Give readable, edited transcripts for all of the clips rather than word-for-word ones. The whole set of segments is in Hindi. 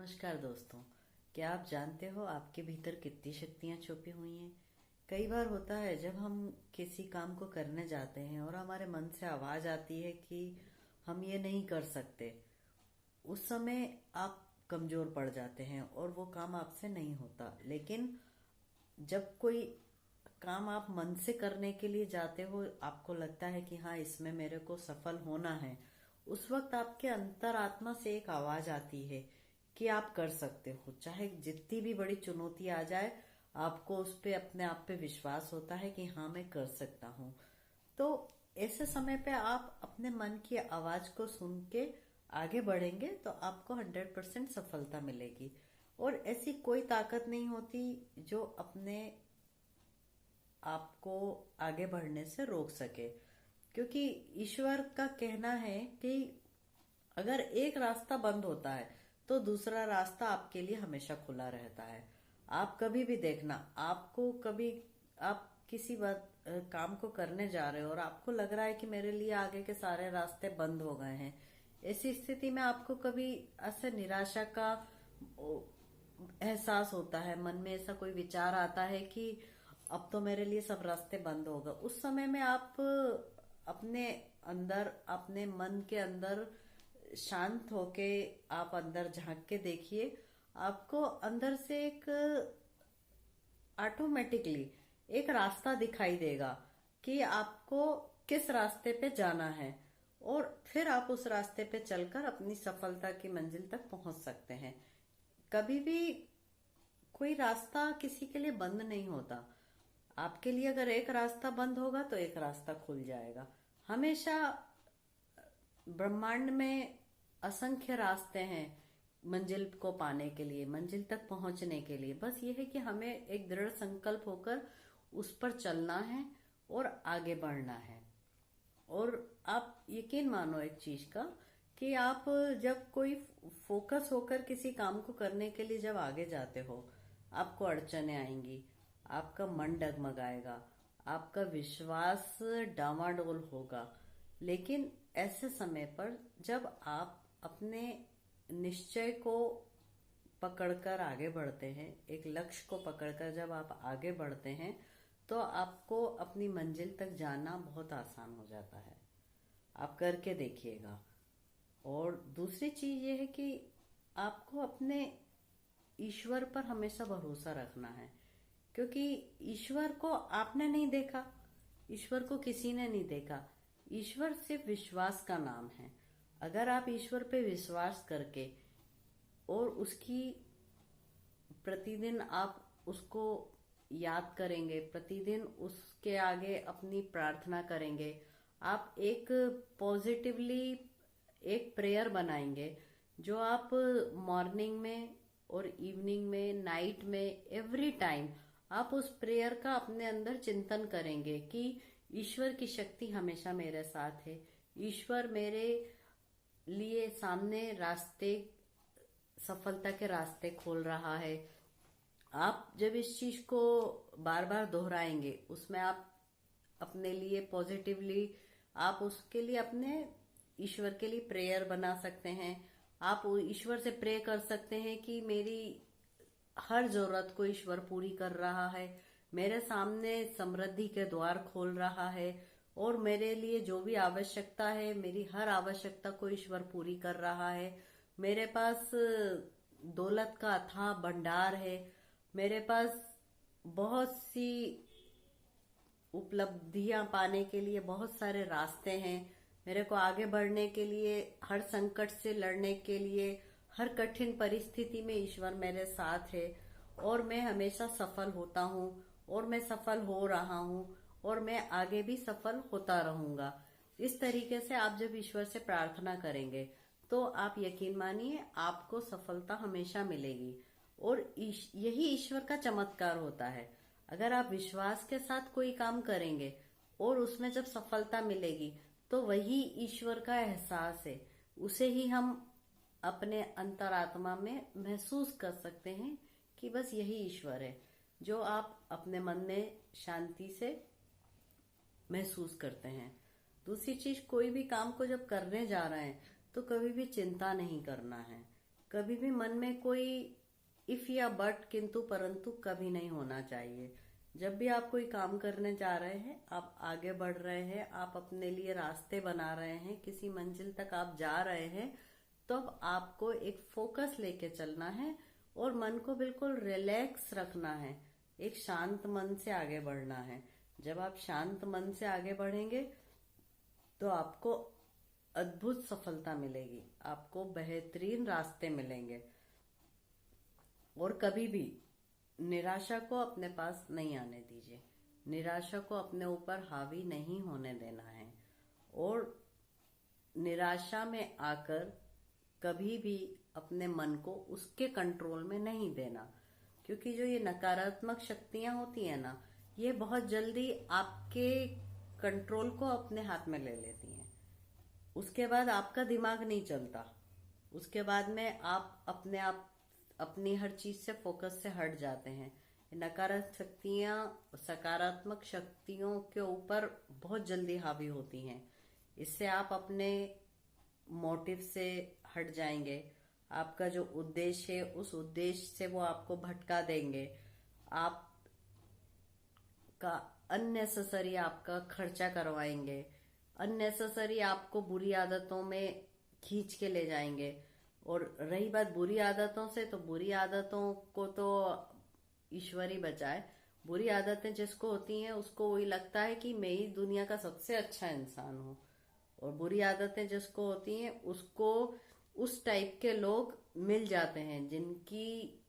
नमस्कार दोस्तों। क्या आप जानते हो आपके भीतर कितनी शक्तियां छुपी हुई हैं? कई बार होता है जब हम किसी काम को करने जाते हैं और हमारे मन से आवाज आती है कि हम ये नहीं कर सकते। उस समय आप कमजोर पड़ जाते हैं और वो काम आपसे नहीं होता। लेकिन जब कोई काम आप मन से करने के लिए जाते हो, आपको लगता है कि हाँ, इसमें मेरे को सफल होना है। उस वक्त आपके अंतरात्मा से एक आवाज आती है कि आप कर सकते हो। चाहे जितनी भी बड़ी चुनौती आ जाए, आपको उस पे अपने आप पे विश्वास होता है कि हाँ, मैं कर सकता हूँ। तो ऐसे समय पे आप अपने मन की आवाज को सुन के आगे बढ़ेंगे तो आपको 100% सफलता मिलेगी। और ऐसी कोई ताकत नहीं होती जो अपने आपको आगे बढ़ने से रोक सके, क्योंकि ईश्वर का कहना है कि अगर एक रास्ता बंद होता है तो दूसरा रास्ता आपके लिए हमेशा खुला रहता है। आप कभी भी देखना, आपको कभी आप किसी बात काम को करने जा रहे हो और आपको लग रहा है कि मेरे लिए आगे के सारे रास्ते बंद हो गए हैं। ऐसी स्थिति में आपको कभी ऐसे निराशा का एहसास होता है, मन में ऐसा कोई विचार आता है कि अब तो मेरे लिए सब रास्ते बंद हो गए। उस समय में आप अपने अंदर, अपने मन के अंदर शांत होके आप अंदर झांक के देखिए। आपको अंदर से एक ऑटोमेटिकली एक रास्ता दिखाई देगा कि आपको किस रास्ते पे जाना है, और फिर आप उस रास्ते पे चलकर अपनी सफलता की मंजिल तक पहुंच सकते हैं। कभी भी कोई रास्ता किसी के लिए बंद नहीं होता। आपके लिए अगर एक रास्ता बंद होगा तो एक रास्ता खुल जाएगा। हमेशा ब्रह्मांड में असंख्य रास्ते हैं मंजिल को पाने के लिए, मंजिल तक पहुंचने के लिए। बस ये है कि हमें एक दृढ़ संकल्प होकर उस पर चलना है और आगे बढ़ना है। और आप यकीन मानो एक चीज का कि आप जब कोई फोकस होकर किसी काम को करने के लिए जब आगे जाते हो, आपको अड़चने आएंगी, आपका मन डगमगाएगा, आपका विश्वास डामाडोल होगा। लेकिन ऐसे समय पर जब आप अपने निश्चय को पकड़कर आगे बढ़ते हैं, एक लक्ष्य को पकड़कर जब आप आगे बढ़ते हैं, तो आपको अपनी मंजिल तक जाना बहुत आसान हो जाता है। आप करके देखिएगा। और दूसरी चीज ये है कि आपको अपने ईश्वर पर हमेशा भरोसा रखना है, क्योंकि ईश्वर को आपने नहीं देखा, ईश्वर को किसी ने नहीं देखा। ईश्वर सिर्फ विश्वास का नाम है। अगर आप ईश्वर पे विश्वास करके और उसकी प्रतिदिन आप उसको याद करेंगे, प्रतिदिन उसके आगे अपनी प्रार्थना करेंगे, आप एक पॉजिटिवली एक प्रेयर बनाएंगे जो आप मॉर्निंग में और इवनिंग में, नाइट में, एवरी टाइम आप उस प्रेयर का अपने अंदर चिंतन करेंगे कि ईश्वर की शक्ति हमेशा मेरे साथ है, ईश्वर मेरे लिए सामने रास्ते, सफलता के रास्ते खोल रहा है। आप जब इस चीज को बार बार दोहराएंगे, उसमें आप अपने लिए पॉजिटिवली, आप उसके लिए अपने ईश्वर के लिए प्रेयर बना सकते हैं। आप ईश्वर से प्रे कर सकते हैं कि मेरी हर जरूरत को ईश्वर पूरी कर रहा है, मेरे सामने समृद्धि के द्वार खोल रहा है, और मेरे लिए जो भी आवश्यकता है, मेरी हर आवश्यकता को ईश्वर पूरी कर रहा है। मेरे पास दौलत का अथाह भंडार है, मेरे पास बहुत सी उपलब्धियां पाने के लिए बहुत सारे रास्ते हैं। मेरे को आगे बढ़ने के लिए, हर संकट से लड़ने के लिए, हर कठिन परिस्थिति में ईश्वर मेरे साथ है, और मैं हमेशा सफल होता हूँ, और मैं सफल हो रहा हूँ, और मैं आगे भी सफल होता रहूंगा। इस तरीके से आप जब ईश्वर से प्रार्थना करेंगे तो आप यकीन मानिए आपको सफलता हमेशा मिलेगी। और यही ईश्वर का चमत्कार होता है। अगर आप विश्वास के साथ कोई काम करेंगे और उसमें जब सफलता मिलेगी, तो वही ईश्वर का एहसास है। उसे ही हम अपने अंतरात्मा में महसूस कर सकते हैं कि बस यही ईश्वर है, जो आप अपने मन में शांति से महसूस करते हैं। दूसरी चीज, कोई भी काम को जब करने जा रहे हैं तो कभी भी चिंता नहीं करना है। कभी भी मन में कोई इफ या बट, किंतु परंतु कभी नहीं होना चाहिए। जब भी आप कोई काम करने जा रहे हैं, आप आगे बढ़ रहे हैं, आप अपने लिए रास्ते बना रहे हैं, किसी मंजिल तक आप जा रहे हैं, तो अब आपको एक फोकस लेके चलना है और मन को बिल्कुल रिलैक्स रखना है। एक शांत मन से आगे बढ़ना है। जब आप शांत मन से आगे बढ़ेंगे तो आपको अद्भुत सफलता मिलेगी, आपको बेहतरीन रास्ते मिलेंगे। और कभी भी निराशा को अपने पास नहीं आने दीजिए। निराशा को अपने ऊपर हावी नहीं होने देना है। और निराशा में आकर कभी भी अपने मन को उसके कंट्रोल में नहीं देना, क्योंकि जो ये नकारात्मक शक्तियां होती है ना, ये बहुत जल्दी आपके कंट्रोल को अपने हाथ में ले लेती हैं। उसके बाद आपका दिमाग नहीं चलता। उसके बाद में आप अपनी हर चीज से फोकस से हट जाते हैं। नकारात्मक शक्तियां सकारात्मक शक्तियों के ऊपर बहुत जल्दी हावी होती हैं। इससे आप अपने मोटिव से हट जाएंगे। आपका जो उद्देश्य है, उस उद्देश्य से वो आपको भटका देंगे। आपका अननेसेसरी आपका खर्चा करवाएंगे। अननेसेसरी आपको बुरी आदतों में खींच के ले जाएंगे। और रही बात बुरी आदतों से, तो बुरी आदतों को तो ईश्वर ही बचाए। बुरी आदतें जिसको होती हैं उसको वही लगता है कि मैं ही दुनिया का सबसे अच्छा इंसान हूँ। और बुरी आदतें जिसको होती हैं उसको उस टाइप के लोग मिल जाते हैं जिनकी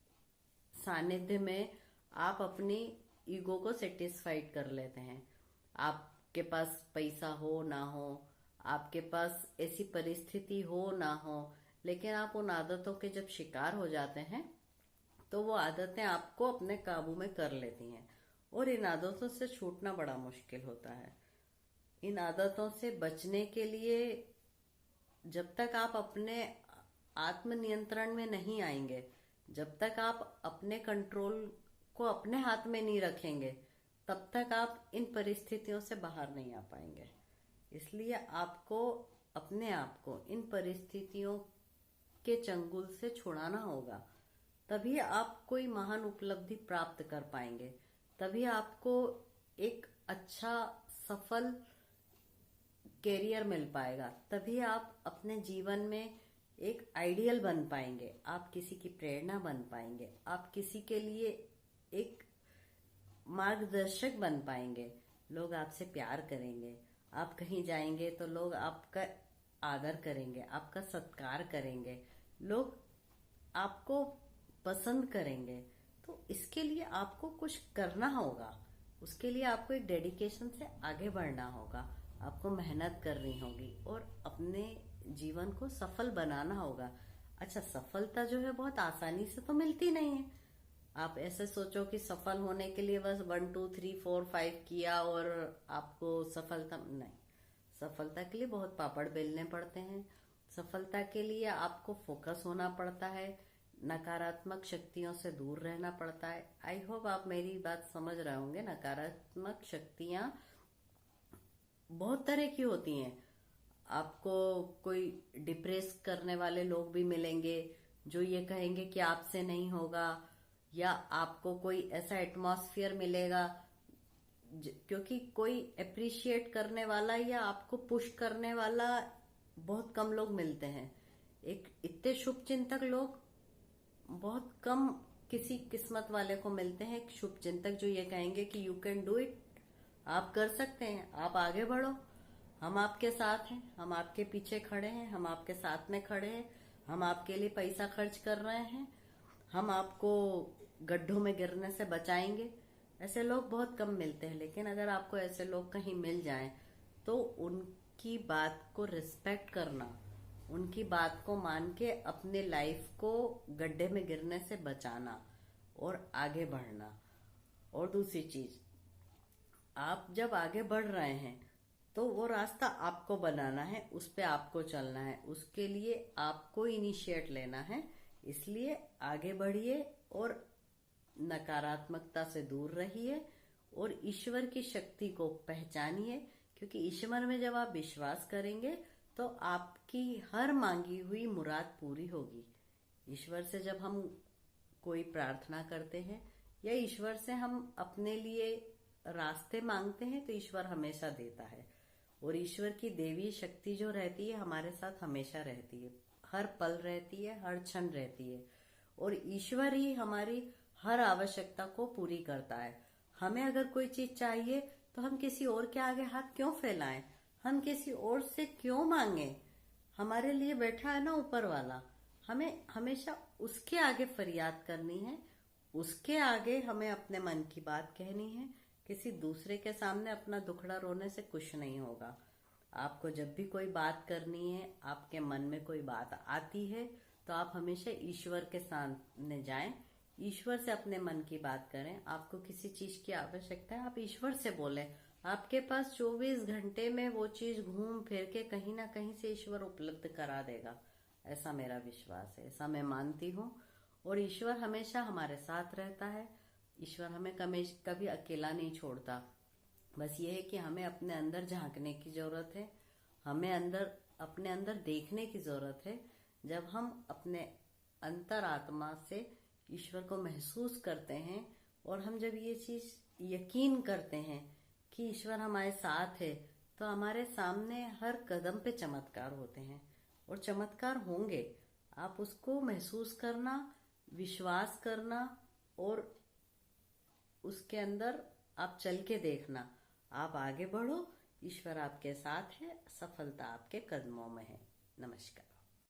सानिध्य में आप अपनी ईगो को सेटिस्फाइड कर लेते हैं। आपके पास पैसा हो ना हो, आपके पास ऐसी परिस्थिति हो ना हो, लेकिन आप उन आदतों के जब शिकार हो जाते हैं तो वो आदतें आपको अपने काबू में कर लेती हैं। और इन आदतों से छूटना बड़ा मुश्किल होता है। इन आदतों से बचने के लिए जब तक आप अपने आत्मनियंत्रण में नहीं आएंगे, जब तक आप अपने कंट्रोल को अपने हाथ में नहीं रखेंगे, तब तक आप इन परिस्थितियों से बाहर नहीं आ पाएंगे। इसलिए आपको अपने आप को इन परिस्थितियों के चंगुल से छुड़ाना होगा। तभी आप कोई महान उपलब्धि प्राप्त कर पाएंगे। तभी आपको एक अच्छा सफल कैरियर मिल पाएगा। तभी आप अपने जीवन में एक आइडियल बन पाएंगे। आप किसी की प्रेरणा बन पाएंगे। आप किसी के लिए एक मार्गदर्शक बन पाएंगे। लोग आपसे प्यार करेंगे। आप कहीं जाएंगे तो लोग आपका आदर करेंगे, आपका सत्कार करेंगे, लोग आपको पसंद करेंगे। तो इसके लिए आपको कुछ करना होगा। उसके लिए आपको एक डेडिकेशन से आगे बढ़ना होगा। आपको मेहनत करनी होगी और अपने जीवन को सफल बनाना होगा। अच्छा, सफलता जो है बहुत आसानी से तो मिलती नहीं है। आप ऐसे सोचो कि सफल होने के लिए बस 1 2 3 4 5 किया और आपको सफलता, नहीं। सफलता के लिए बहुत पापड़ बेलने पड़ते हैं। सफलता के लिए आपको फोकस होना पड़ता है। नकारात्मक शक्तियों से दूर रहना पड़ता है। आई होप आप मेरी बात समझ रहे होंगे। नकारात्मक शक्तियां बहुत तरह की होती हैं। आपको कोई डिप्रेस करने वाले लोग भी मिलेंगे जो ये कहेंगे कि आपसे नहीं होगा, या आपको कोई ऐसा एटमॉस्फेयर मिलेगा क्योंकि कोई अप्रिशिएट करने वाला या आपको पुश करने वाला बहुत कम लोग मिलते हैं। एक इतने शुभ चिंतक लोग बहुत कम किसी किस्मत वाले को मिलते हैं। एक शुभ चिंतक जो ये कहेंगे कि यू कैन डू इट, आप कर सकते हैं, आप आगे बढ़ो, हम आपके साथ हैं, हम आपके पीछे खड़े हैं, हम आपके साथ में खड़े हैं, हम आपके लिए पैसा खर्च कर रहे हैं, हम आपको गड्ढों में गिरने से बचाएंगे। ऐसे लोग बहुत कम मिलते हैं। लेकिन अगर आपको ऐसे लोग कहीं मिल जाएं तो उनकी बात को रिस्पेक्ट करना, उनकी बात को मान के अपने लाइफ को गड्ढे में गिरने से बचाना और आगे बढ़ना। और दूसरी चीज, आप जब आगे बढ़ रहे हैं तो वो रास्ता आपको बनाना है, उस पे आपको चलना है, उसके लिए आपको इनिशिएट लेना है। इसलिए आगे बढ़िए और नकारात्मकता से दूर रहिए और ईश्वर की शक्ति को पहचानिए। क्योंकि ईश्वर में जब आप विश्वास करेंगे तो आपकी हर मांगी हुई मुराद पूरी होगी। ईश्वर से जब हम कोई प्रार्थना करते हैं या ईश्वर से हम अपने लिए रास्ते मांगते हैं तो ईश्वर हमेशा देता है। और ईश्वर की देवी शक्ति जो रहती है हमारे साथ हमेशा रहती है, हर पल रहती है, हर क्षण रहती है। और ईश्वर ही हमारी हर आवश्यकता को पूरी करता है। हमें अगर कोई चीज चाहिए तो हम किसी और के आगे हाथ क्यों फैलाएं, हम किसी और से क्यों मांगे। हमारे लिए बैठा है ना ऊपर वाला, हमें हमेशा उसके आगे फरियाद करनी है, उसके आगे हमें अपने मन की बात कहनी है। किसी दूसरे के सामने अपना दुखड़ा रोने से कुछ नहीं होगा। आपको जब भी कोई बात करनी है, आपके मन में कोई बात आती है, तो आप हमेशा ईश्वर के सामने जाएं, ईश्वर से अपने मन की बात करें। आपको किसी चीज की आवश्यकता है, आप ईश्वर से बोलें। आपके पास 24 घंटे में वो चीज घूम फिर के कहीं ना कहीं से ईश्वर उपलब्ध करा देगा। ऐसा मेरा विश्वास है, ऐसा मैं मानती हूँ। और ईश्वर हमेशा हमारे साथ रहता है। ईश्वर हमें कभी अकेला नहीं छोड़ता। बस ये है कि हमें अपने अंदर झांकने की जरूरत है, हमें अपने अंदर देखने की जरूरत है। जब हम अपने अंतरात्मा से ईश्वर को महसूस करते हैं और हम जब ये चीज यकीन करते हैं कि ईश्वर हमारे साथ है, तो हमारे सामने हर कदम पे चमत्कार होते हैं और चमत्कार होंगे। आप उसको महसूस करना, विश्वास करना और उसके अंदर आप चल के देखना। आप आगे बढ़ो, ईश्वर आपके साथ है, सफलता आपके कदमों में है। नमस्कार।